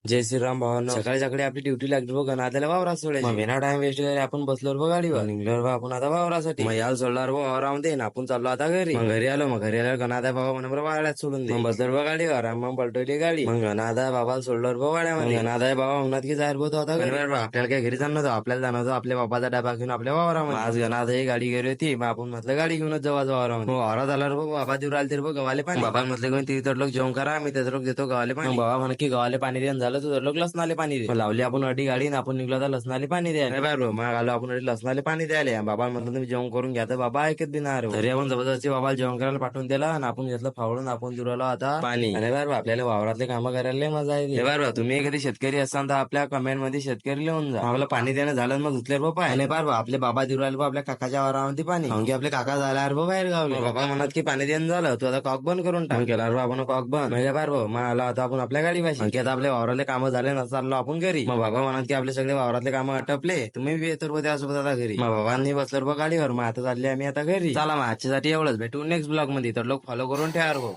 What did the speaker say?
जय श्रीराम भावांनो. सकाळी सकाळी आपली ड्युटी लागली बघ आता वावरात सोडायची. मग बिना टाइम वेस्ट करे आपण बसलो बघ गाडीवर निघलो बा आपण आता वावरासाठी. मग याला सोडणार बघ वावरामध्ये ना आपण चाललो आता घरी. मग घरी आलो. मग घरी आल्यावर गणादा बाबा म्हणा बरं वाड्यात सोडून दे. मग बसलो बघ गाडीवर मग पलटवली गाडी. मग गणादा बाबाला सोडलो बघ वाड्यामध्ये. गणादा बाबा म्हणत की जाहीर बोलतो आता घरी. आपल्याला काय घरी जाणार आपल्याला जाणार आपल्या बाबाचा डबा घेऊन आपल्या वावरामध्ये. आज गणादा ही गाडी गेली होती. मग आपण म्हटलं गाडी घेऊनच जाऊ आज वावरामध्ये. वावरात आल्यावर बघ बाबा देऊ राहिले बघ गव्हाले पाणी. बाबा म्हटलं की तिथे लोक जेवण करा मी त्याचं लोक देतो गव्हाले पाणी. बाबा म्हणे की गव्हाले पाणी देऊन झालं तुझं लोक लसणाले पाणी दे. लावली आपण अडी गाडी ना आपण निघलो तर लसणाले पाणी द्यायला. बरोबर मग आलो आपण अडी लसणाले पाणी द्यायला. बाबा म्हटलं तुम्ही जेवण करून घ्या तर बाबा ऐकत बी नाही. तरी आपण जबरदस्ती बाबाला जेवण करायला पाठवून दिला आणि आपण घेतलं फावडून आपण दुरालो आता पाणी. अरे बरोबर आपल्याला वावरातले कामं करायला मजा येते. बरोबर तुम्ही कधी शेतकरी असाल तर आपल्या कमेंट मध्ये शेतकरी लिहून जा. आपलं पाणी देणं झालं मग धुतले बाबा. आणि बरोबर आपले बाबा दुरायला आपल्या काकाच्या वावरामध्ये पाणी. आणखी आपले काका झाल्यावर बाहेर गावले. बाबा म्हणत की पाणी देणं झालं तू आता कॉक बंद करून टाक. केला आपण कॉक बंद म्हणजे बरोबर मग आला आता आपण आपल्या गाडी पाहिजे. आता आपल्या वावरातले कामं झाले ना चाललो आपण घरी. मग बाबा म्हणत की आपले सगळे वावरातले कामं आटपले तुम्ही बी येतो त्यासोबत आता घरी. मग बाबांनी बसलो बघ गाडीवर. मग आता चालले आम्ही आता घरी. चला मग आजच्यासाठी एवढंच भेटू नेक्स्ट ब्लॉग मध्ये तर लोक फॉलो करून ठेवा.